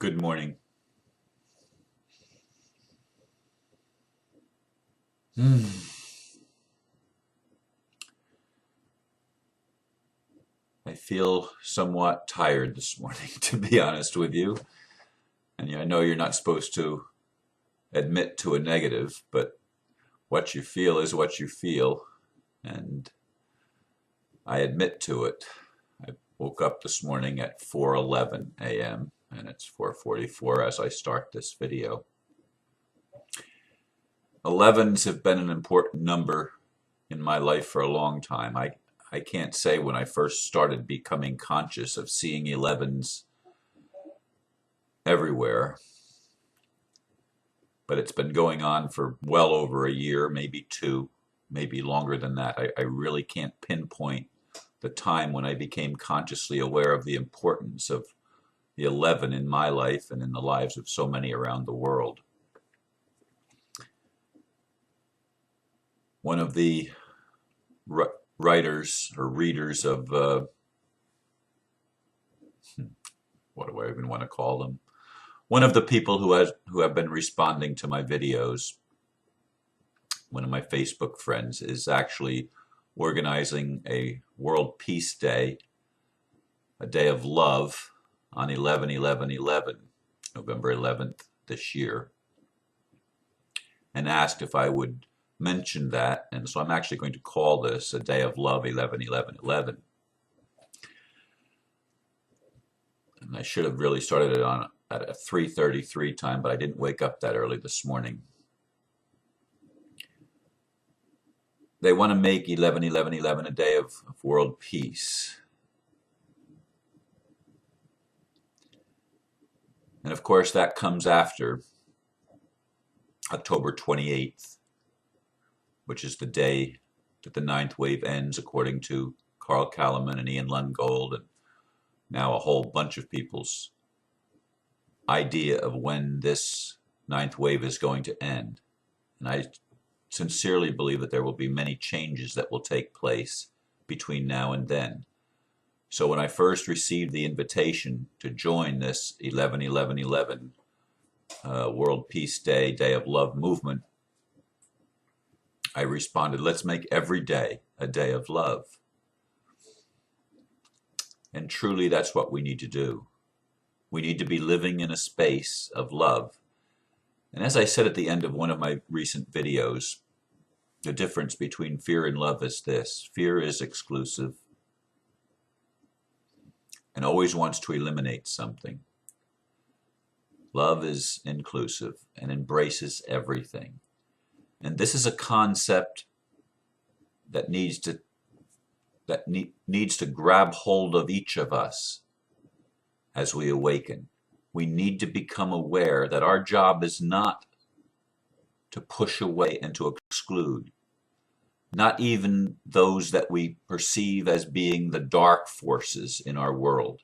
Good morning. Hmm. I feel somewhat tired this morning, to be honest with you. And I know you're not supposed to admit to a negative, but what you feel is what you feel. And I admit to it. I woke up this morning at 4:11 a.m. and it's 4:44 as I start this video. 11s have been an important number in my life for a long time. I can't say when I first started becoming conscious of seeing 11s everywhere, but it's been going on for well over a year, maybe two, maybe longer than that. I really can't pinpoint the time when I became consciously aware of the importance of the 11 in my life and in the lives of so many around the world. One of the writers or readers of, what do I even want to call them? One of the people who have been responding to my videos, one of my Facebook friends, is actually organizing a World Peace Day, a day of love on 11/11/11, November 11th this year, and asked if I would mention that. And so I'm actually going to call this a day of love 11/11/11. And I should have really started it on at a 3:33 time, but I didn't wake up that early this morning. They want to make 11/11/11 a day of world peace. And of course, that comes after October 28th, which is the day that the ninth wave ends, according to Carl Kalaman and Ian Lungold, and now a whole bunch of people's idea of when this ninth wave is going to end. And I sincerely believe that there will be many changes that will take place between now and then. So when I first received the invitation to join this 11/11/11 World Peace Day, Day of Love movement, I responded, let's make every day a day of love. And truly, that's what we need to do. We need to be living in a space of love. And as I said at the end of one of my recent videos, the difference between fear and love is this. Fear is exclusive and always wants to eliminate something. Love is inclusive and embraces everything. And this is a concept that needs to grab hold of each of us as we awaken. We need to become aware that our job is not to push away and to exclude, not even those that we perceive as being the dark forces in our world.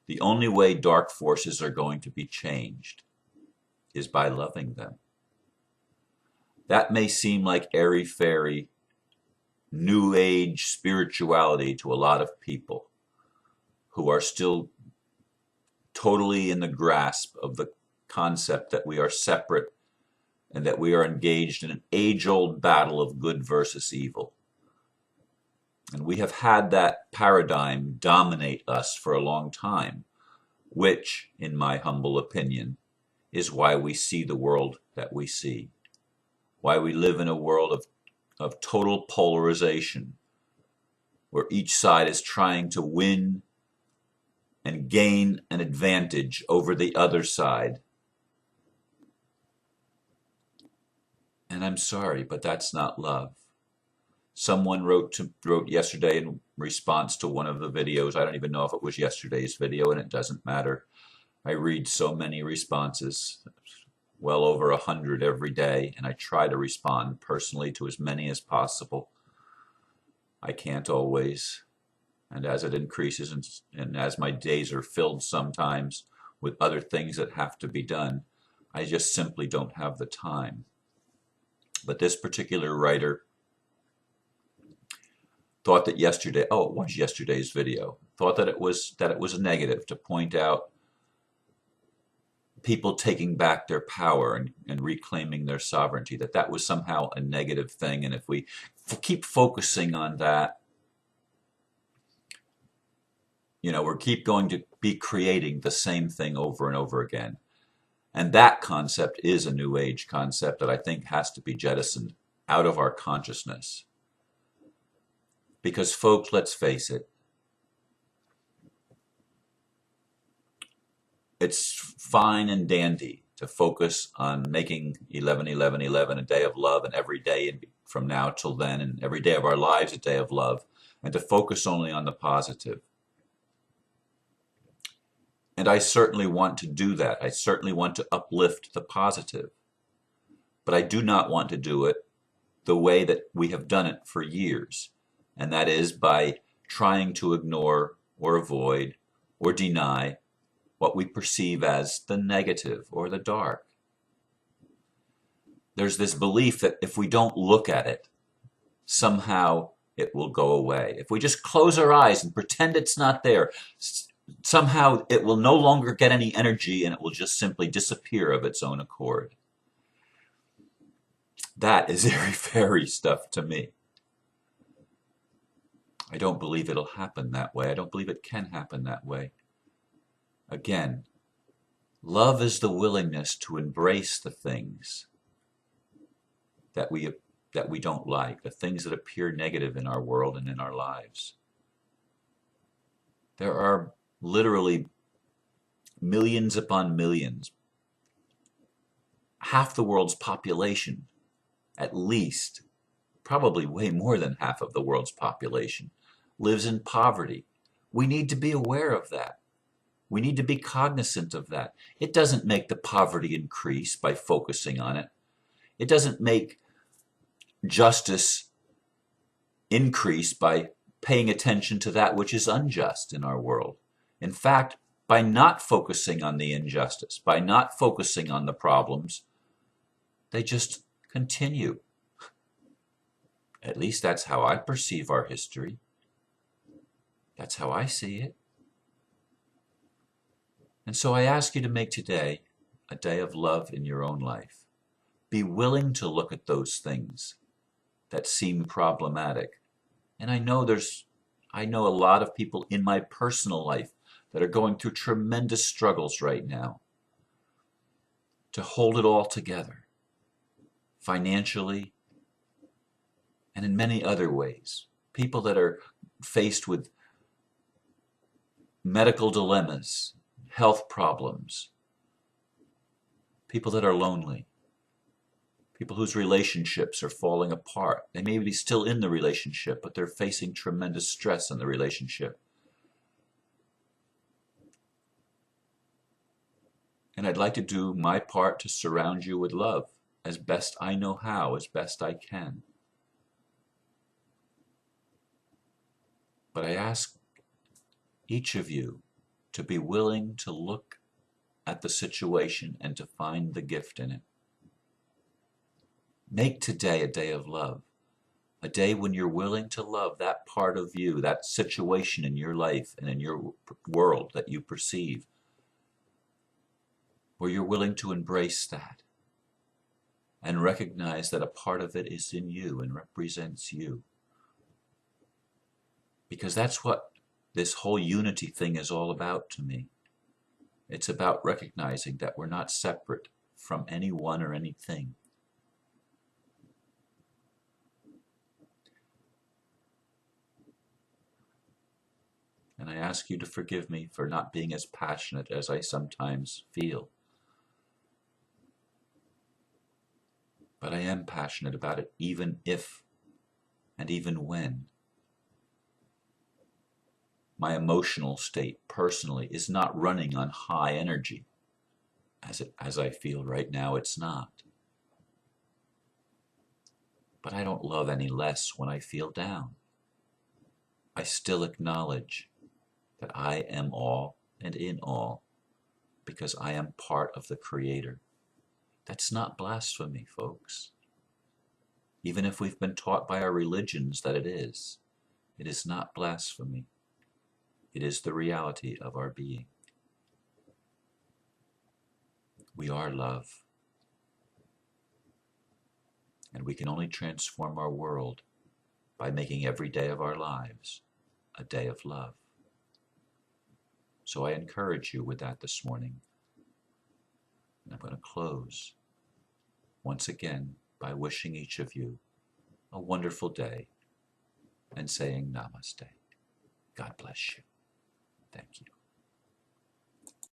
The only way dark forces are going to be changed is by loving them. That may seem like airy-fairy, new age spirituality to a lot of people who are still totally in the grasp of the concept that we are separate and that we are engaged in an age-old battle of good versus evil. And we have had that paradigm dominate us for a long time, which, in my humble opinion, is why we see the world that we see, why we live in a world of total polarization, where each side is trying to win and gain an advantage over the other side. And I'm sorry, but that's not love. Someone wrote yesterday in response to one of the videos. I don't even know if it was yesterday's video, and it doesn't matter. I read so many responses, well over 100 every day, and I try to respond personally to as many as possible. I can't always. And as it increases and as my days are filled sometimes with other things that have to be done, I just simply don't have the time. But this particular writer thought that yesterday, oh, it was yesterday's video, thought that it was a negative to point out people taking back their power and reclaiming their sovereignty, that was somehow a negative thing. And if we keep focusing on that, we're keep going to be creating the same thing over and over again. And that concept is a New Age concept that I think has to be jettisoned out of our consciousness. Because, folks, let's face it, it's fine and dandy to focus on making 11/11/11 a day of love, and every day from now till then, and every day of our lives a day of love, and to focus only on the positive. And I certainly want to do that. I certainly want to uplift the positive. But I do not want to do it the way that we have done it for years, and that is by trying to ignore or avoid or deny what we perceive as the negative or the dark. There's this belief that if we don't look at it, somehow it will go away. If we just close our eyes and pretend it's not there, somehow it will no longer get any energy and it will just simply disappear of its own accord. That is airy-fairy stuff to me. I don't believe it'll happen that way. I don't believe it can happen that way. Again, love is the willingness to embrace the things that we don't like, the things that appear negative in our world and in our lives. There are literally millions upon millions, half the world's population, at least, probably way more than half of the world's population, lives in poverty. We need to be aware of that. We need to be cognizant of that. It doesn't make the poverty increase by focusing on it. It doesn't make justice increase by paying attention to that which is unjust in our world. In fact, by not focusing on the injustice, by not focusing on the problems, they just continue. At least that's how I perceive our history. That's how I see it. And so I ask you to make today a day of love in your own life. Be willing to look at those things that seem problematic. And I know a lot of people in my personal life that are going through tremendous struggles right now to hold it all together, financially and in many other ways. People that are faced with medical dilemmas, health problems, people that are lonely, people whose relationships are falling apart. They may be still in the relationship, but they're facing tremendous stress in the relationship. And I'd like to do my part to surround you with love as best I know how, as best I can. But I ask each of you to be willing to look at the situation and to find the gift in it. Make today a day of love, a day when you're willing to love that part of you, that situation in your life and in your world that you perceive, where you're willing to embrace that and recognize that a part of it is in you and represents you. Because that's what this whole unity thing is all about to me. It's about recognizing that we're not separate from anyone or anything. And I ask you to forgive me for not being as passionate as I sometimes feel. But I am passionate about it, even if and even when my emotional state personally is not running on high energy, as I feel right now. It's not. But I don't love any less when I feel down. I still acknowledge that I am all and in all, because I am part of the Creator. That's not blasphemy, folks. Even if we've been taught by our religions that it is not blasphemy. It is the reality of our being. We are love, and we can only transform our world by making every day of our lives a day of love. So I encourage you with that this morning. And I'm going to close once again by wishing each of you a wonderful day and saying namaste. God bless you. Thank you.